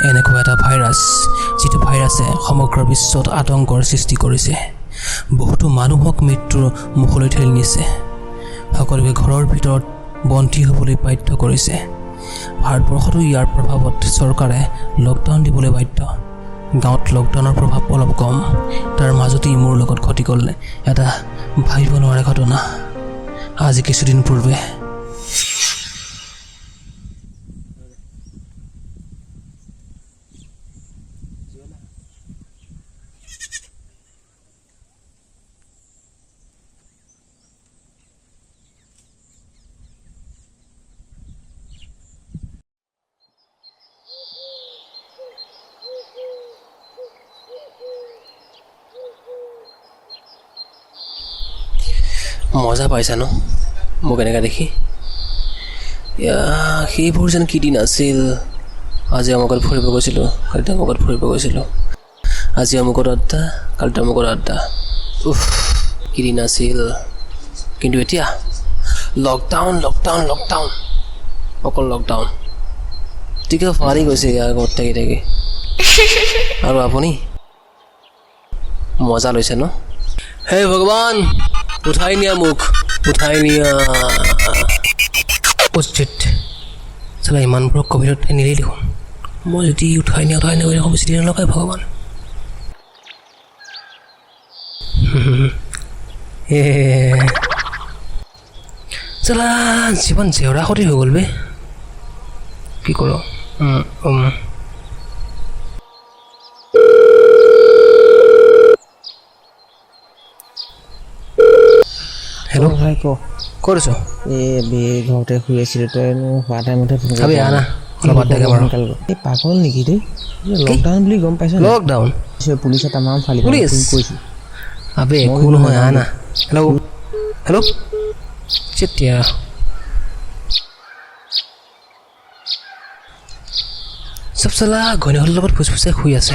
এনেকুৱা এটা ভাইৰাছ যিটো ভাইৰাছে সমগ্ৰ বিশ্বত আতংকৰ সৃষ্টি কৰিছে বহুতো মানুহক মৃত্যুৰ মুখলৈ ঠেলি নিছে সকলোকে ঘৰৰ ভিতৰত বন্দী হ'বলৈ বাধ্য কৰিছে ভাৰতবৰ্ষতো ইয়াৰ প্ৰভাৱত চৰকাৰে লকডাউন দিবলৈ বাধ্য গাঁৱত লকডাউনৰ প্ৰভাৱ অলপ কম তাৰ মাজতেই মোৰ লগত ঘটি গ'ল এটা ভাবিব নোৱাৰা ঘটনা আজি কিছুদিন পূৰ্বে মজা পাইছা ন মোক এনেকৈ দেখি সেইবোৰ যেন কি দিন আছিল আজি আমুকত ফুৰিব গৈছিলোঁ কালি আমুকত ফুৰিব গৈছিলোঁ আজি আমুকত আড্ডা কালি আমুকত আড্ডা কি দিন আছিল কিন্তু এতিয়া লকডাউন লকডাউন লকডাউন অকল লকডাউন ঠিকে ফাৰি গৈছে ইয়াৰ ঘৰত থাকি থাকি আৰু আপুনি মজা লৈছে ন হে ভগৱান উঠাই নিয়া মুখ উঠাই নিয়া উপস্থিত চালা ইমানবোৰ কভিডত নিলেই দেখোন মই যদি উঠাই নিয়া বুলি বেছি দিন নলগাই ভগৱান চালা জীৱন জেওৰা সতি হৈ গ'ল বে কি কৰোঁ হেল্ল' ভাই ক ক'ত আছ ঘৰতে শুই আছিলোঁ তই হোৱা টাইমতে খাবি আনা অলপ আড্ডাকে মাৰো এই পাগল নেকি দেই লকডাউন বুলি গম পাইছ লকডাউন পুলিচে তামাম ফালি কৈছোঁ আবে একো নহয় আনা হেল্ল' হেল্ল' চেতিয়া চব চালা ঘৈণীয়েকৰ লগত ফুচফুচাই শুই আছে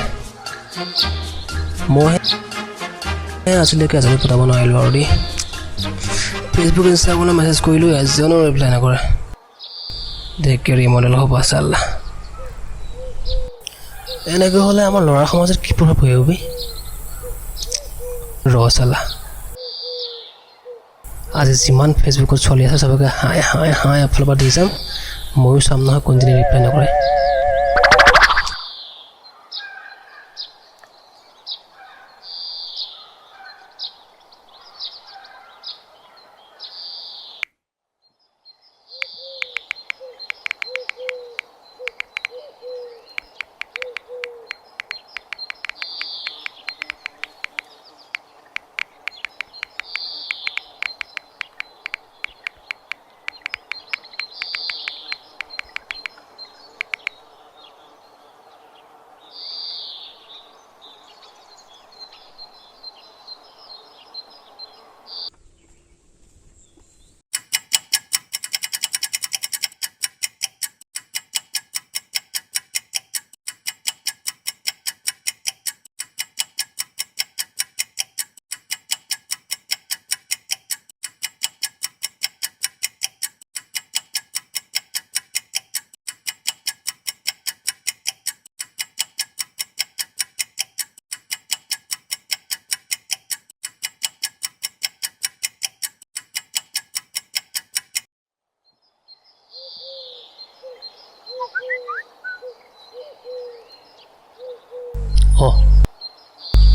মই আজিলৈকে এজনী পতাব নোৱাৰিলোঁ আৰু দেই ফেচবুক ইনষ্টাগ্ৰামত মেছেজ কৰিলোঁ এজনো ৰিপ্লাই নকৰে দেখি মডেল হ'ব চাল্লা এনেকৈ হ'লে আমাৰ ল'ৰা সমাজত কি প্ৰভাৱ পৰিব ৰ চাল্লা আজি যিমান ফেচবুকত চলি আছে চবকে হাই হাই হাই এফালৰ পৰা দি যাম ময়ো চাম নহয় কোনজনী ৰিপ্লাই নকৰে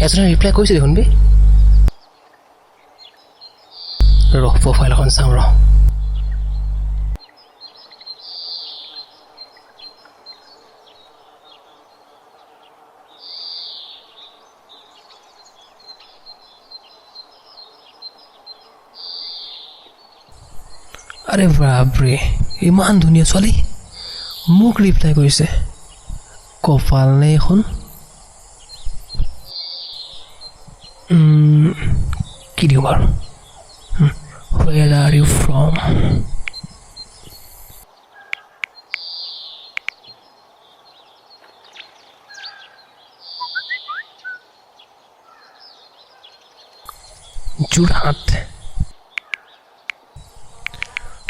এজনে ৰিপ্লাই কৰিছে দেখোন বে ৰ প্ৰফাইল এখন চাওঁ ৰ আৰে বাপৰে ইমান ধুনীয়া ছোৱালী মোক ৰিপ্লাই কৰিছে কপাল নে এখন কি দিওঁ বাৰু Where are you from?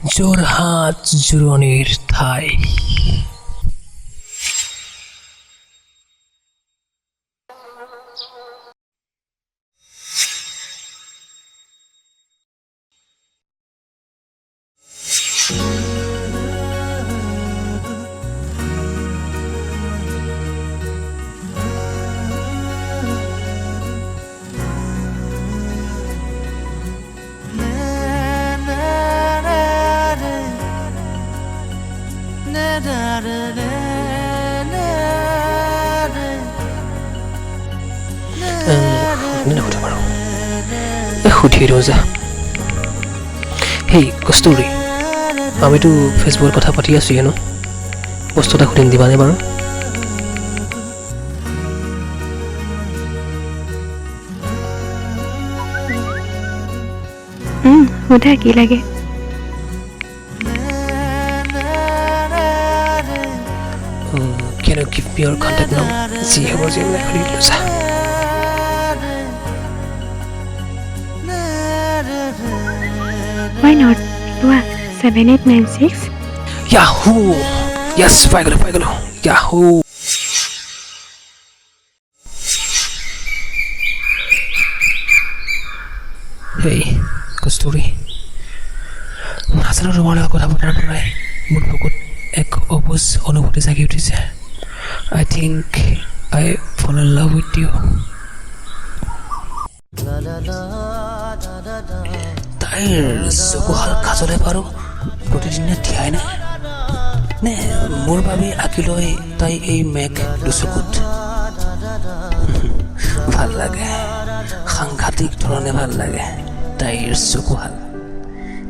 Jorhat জোৰণিৰ ঠাই নুঠে বাৰু সুধি দিওঁ যা হেই কস্তুৰী আমিতো ফেচবুকত কথা পাতি আছোঁ হেনো বস্তু এটা সুধিম দিবানে বাৰু সোধা কি লাগে Can you give me your contact now? যি হ'ব যি মই সুধি দিলোঁ যা Why not? লোৱা 7896 Yahoo! Yes, পাই গ'লো Yahoo! Hey, কস্তুৰী নাজানো তোমাৰ লগত কথা পতাৰ পৰাই মোৰ বুকুত এক অবুজ অনুভূতি জাগি উঠিছে I think I fall in love with you তাইৰ চকুহাল খাজলে পাৰোঁ প্ৰতিদিনে ধিয়াই নে নে মোৰ বাবে আঁকি লৈ তাই এই মেঘ দুচকুত ভাল লাগে সাংঘাতিক ধৰণে ভাল লাগে তাইৰ চকুহাল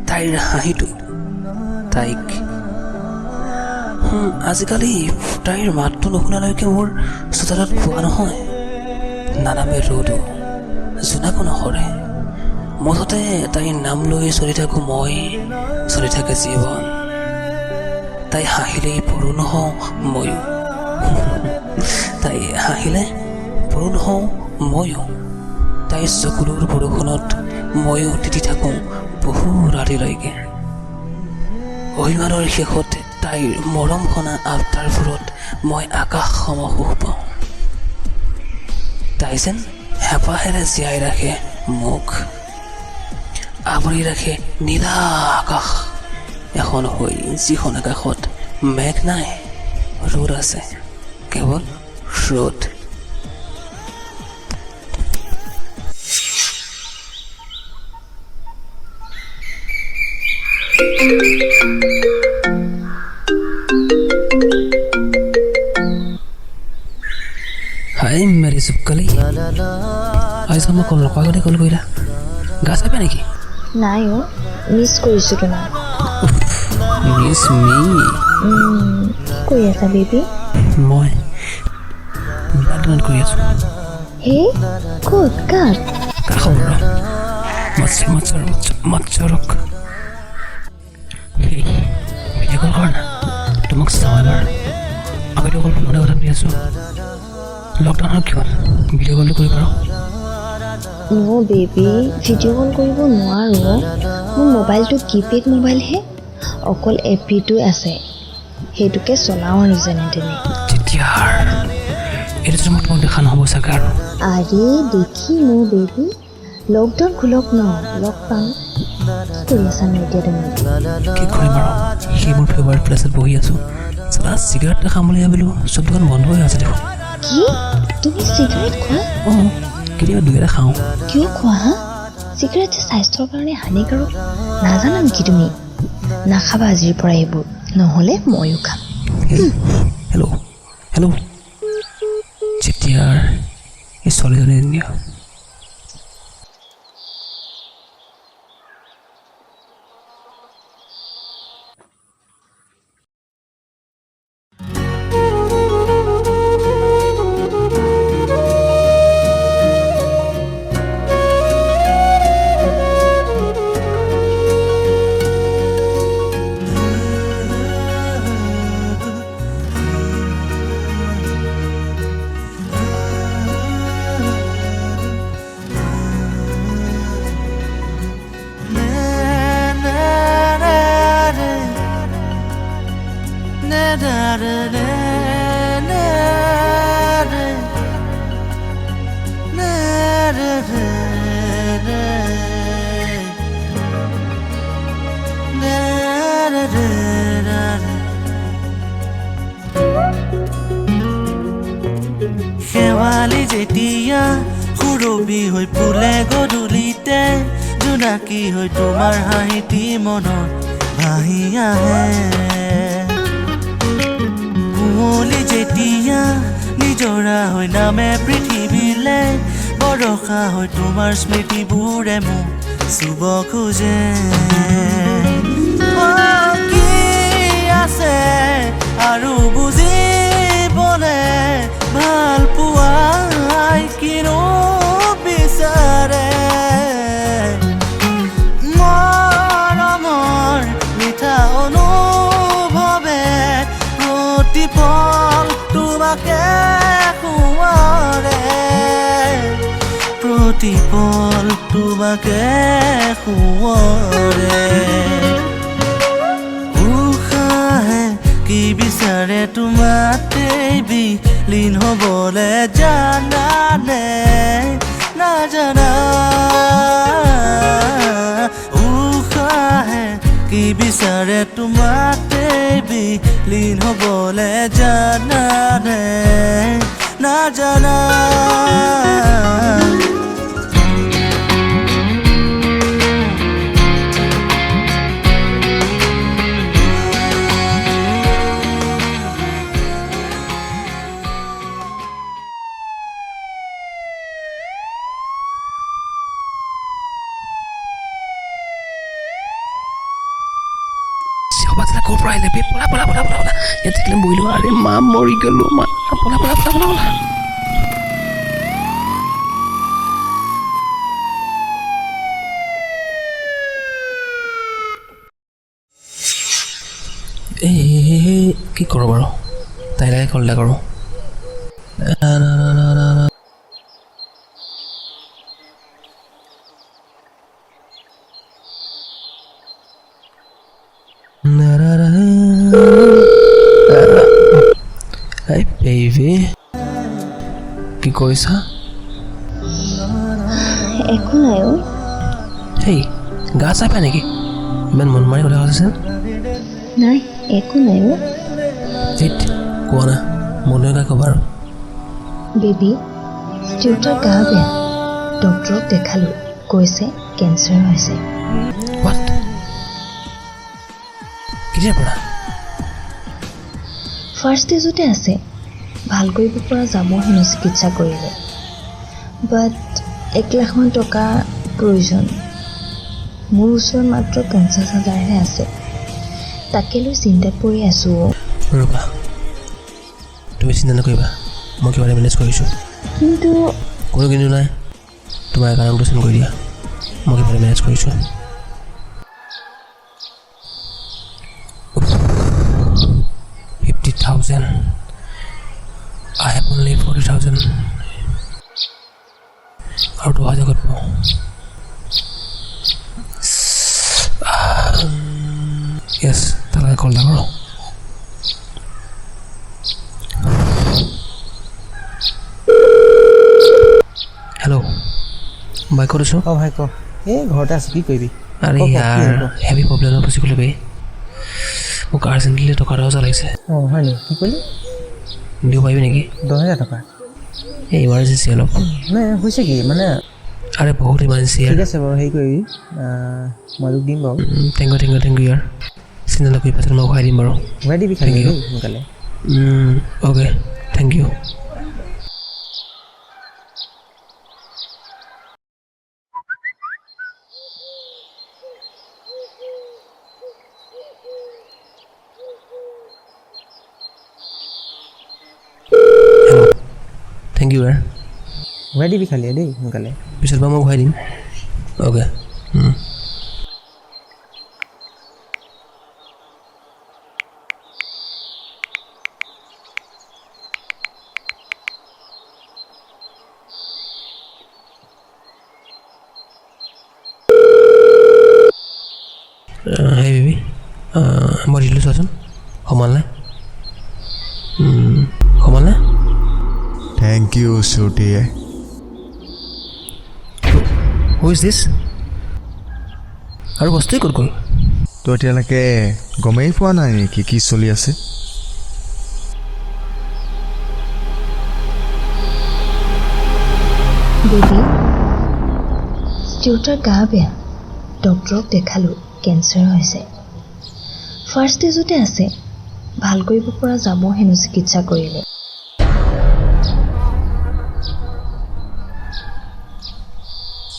তাইৰ হাঁহিটো তাইক আজিকালি তাইৰ মাতটো নুশুনালৈকে মোৰ চোতালত পোৱা নহয় নানামে ৰ'দো জোনাকো নসৰে মুঠতে তাইৰ নাম লৈ চলি থাকোঁ মই চলি থাকে জীৱন তাই হাঁহিলেই পূৰণ হওঁ ময়ো তাই হাঁহিলে পূৰণ হওঁ ময়ো তাইৰ চকুলোৰ বৰষুণত ময়ো তিতি থাকোঁ বহু ৰাতিলৈকে অভিমানৰ শেষত তাইৰ মৰম সনা আফতাৰবোৰত মই আকাশ সম সুখ পাওঁ তাই যেন হেঁপাহেৰে জীয়াই ৰাখে মোক আৱৰি ৰাখে নীলা আকাশ এখন হৈ যিখন আকাশত মেঘ নাই ৰ'দ আছে কেৱল ৰ'দ হাই মেৰি চুপকালি আজি মই কল নকৰাকৈ কল কৰিলা গা চাপে নেকি নাই অ' মিছ কৰিছোঁ তোমাক মিছ মি কি কৰি আছা বেবী মই ব্লাড কৰি আছোঁ হে ক'ত কাক কাষৰ মৎসৰক ভিডিঅ' কল কৰ না তোমাক চাওঁ এবাৰ আগতে অকল ফোনতে কথা পাতি আছোঁ লকডাউনৰ কিমান ভিডিঅ' কলটো কৰিব পাৰোঁ ন' বেবী ভিডিঅ' কল কৰিব নোৱাৰোঁ মোৰ মোবাইলটো কিপেড মোবাইলহে অকল এপিটো আছে সেইটোকে চলাওঁ আৰু যেনে তেনে তেতিয়া এইটো তোমাক তোমাক দেখা নহ'ব চাগে আৰু আৰে দেখি ন' বেবী লকডাউন খোলক ন লগ পাম কি কৰি আছা ন এতিয়া তুমি কি কৰিম আৰু সেই মোৰ ফেভাৰিট প্লেচত বহি আছোঁ চালা চিগাৰেট এটা খাম বুলি ভাবিলোঁ চব দোকান বন্ধ হৈ আছে দেখোন কি তুমি চিগাৰেট খোৱা অঁ কেতিয়াবা দুই এটা খাওঁ কিয় খোৱা হা চিগাৰেট যে স্বাস্থ্যৰ কাৰণে হানিকাৰক নাজানা নেকি তুমি নাখাবা আজিৰ পৰা এইবোৰ নহ'লে ময়ো খাম হেল্ল' যেতিয়াৰ এই ছোৱালীজনী নিয়া যেতিয়া সুৰবি হৈ ফুলে গধূলিতে জোনাকী হৈ তোমাৰ হাঁহিটি মনত ভাহি আহে কুঁৱলী যেতিয়া নিজৰা হৈ নামে পৃথিৱীলে বৰষা হৈ তোমাৰ স্মৃতিবোৰে মোক চুব খোজে কি আছে আৰু বুজিবলে ভাল পোৱাই কিনো বিচাৰে মৰমৰ মিঠা অনুভৱে প্ৰতিপল তোমাকে খুৱাৰে প্ৰতিপল তোমাকে খুৱাৰে উশাহে কি বিচাৰে তোমাতে বিলীন হ'বলে জানানে নাজানা উশাহে কি বিচাৰে তোমাতে বিলীন হ'বলে জানানে নাজানা ক'ৰ পৰা আহিলে পলা পলা পলা পলা ইয়াত থাকিলে বহিলো আৰে মা মৰি গ'লো মা পলা পলা পলা পলা পলা এই কি কৰোঁ বাৰু তাইলৈ কল এটা কৰোঁ Hey baby, কি কৰিছা? একো নাই অ' হেই গা চাই পাই নেকি ইমান মন মাৰি কথা কৈছে নাই একো নাই অ' এইট কোৱা না মনে গা ক'বা আৰু বেবী দেউতাৰ গা বেয়া ডক্টৰক দেখালোঁ কৈছে কেঞ্চাৰ হৈছে হোৱাট কেতিয়াৰ পৰা ফাৰ্ষ্ট ষ্টেজতে আছে ভাল কৰিব পৰা যাব হেনো চিকিৎসা কৰিলে বাট 1 লাখমান টকা প্ৰয়োজন মোৰ ওচৰত মাত্ৰ 50,000হে আছে তাকে লৈ চিন্তাত পৰি আছোঁ ৰ'বা তুমি চিন্তা নকৰিবা মই কিবা মেনেজ কৰিছোঁ কিন্তু কোনো কিন্তু নাই তোমাৰ একাউণ্টটো চেণ্ড কৰি দিয়া মই কিবা মেনেজ কৰিছোঁ I have only 40,000 আৰু 2,000 ক'ত পাওঁ য়েছ তালৈ কল এটা কৰোঁ হেল্ল' বাই ক'ত আছোঁ অঁ ভাই ক এই ঘৰতে আছোঁ কি কৰিবি আৰে ইয়াৰ হেভি প্ৰব্লেমত ফচি গ'লো বে মোক আৰ্জেণ্টলি টকা 10,000 লাগিছে অঁ হয় নেকি কি ক'লি দিব পাৰিবি নেকি 10,000 টকা এই ইমাৰ্জেঞ্চি অলপ নাই হৈছে কি মানে আৰে বহুত ইমাৰ্জেঞ্চি ঠিক আছে বাৰু হেৰি কৰিবি মই তোক দিম বাৰু থেংক ইউ ইয়াৰ চিন্তা নকৰি পাছত মই ঘূৰাই দিম বাৰু ঘূৰাই দিবি খালি দেই সোনকালে okay thank you thank you ইয়াৰ ঘূৰাই দিবি খালি দেই সোনকালে পিছত বাৰু মই ঘূৰাই দিম অ'কে হেই বেবি মই দিলোঁ চোৱাচোন সমানলে Thank you, Shruti. Who is this? আৰু বস্তুৱে ক'ত গ'ল তো এতিয়ালৈকে গমেই পোৱা নাই নেকি কি চলি আছে বেবী দেউতাৰ গা বেয়া ডক্টৰক দেখালোঁ কেঞ্চাৰ হৈছে ফাৰ্ষ্ট ষ্টেজতে আছে ভাল কৰিব পৰা যাব হেনো চিকিৎসা কৰিলে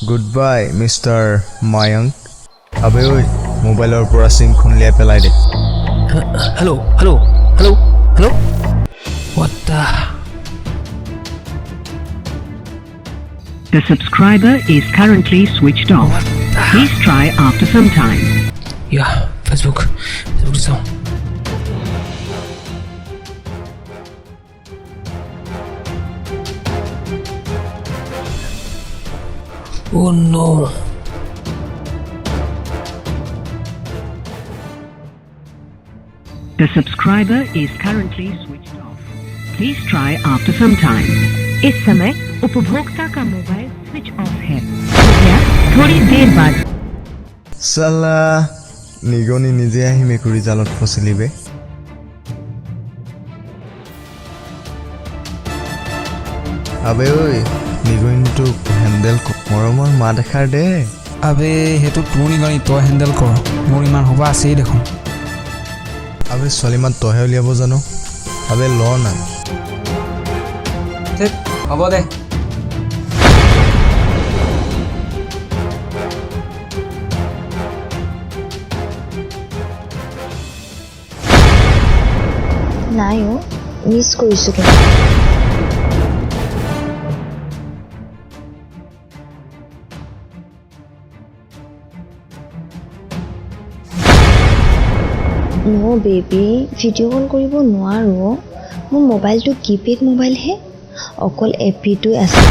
গুড বাই মিষ্টাৰ মায়ংক আবে ঐ মোবাইলৰ পৰা চিমখন উলিয়াই পেলাই দে hello' hello' hello' hello' what the The subscriber is currently switched off. Please try after some time. ইয়া ফেচবুক চাওঁ Oh no. The subscriber is currently switched off. Please try after some time. इस समय उपभोक्ता का mobile switch off है कृपया थोड़ी देर बाद চালা নিগনি নিজে আহি মেকুৰী জালত ফচিলিবে আবে ঐ নিগনিটোক হেণ্ডেল মৰমৰ মা দেখাৰ দে আবে সেইটো তোৰ নিগনি তই হেণ্ডেল কৰ মোৰ ইমান হ'ব আছেই দেখোন আবে ছোৱালীমান তইহে উলিয়াব জানো আবে ল না ঠিক হ'ব দে নাই অ' মিছ কৰিছোঁ কিন্তু নো বেবী ভিডিঅ' কল কৰিব নোৱাৰোঁ মোৰ মোবাইলটো কিপেড মোবাইলহে অকল এপিটো আছে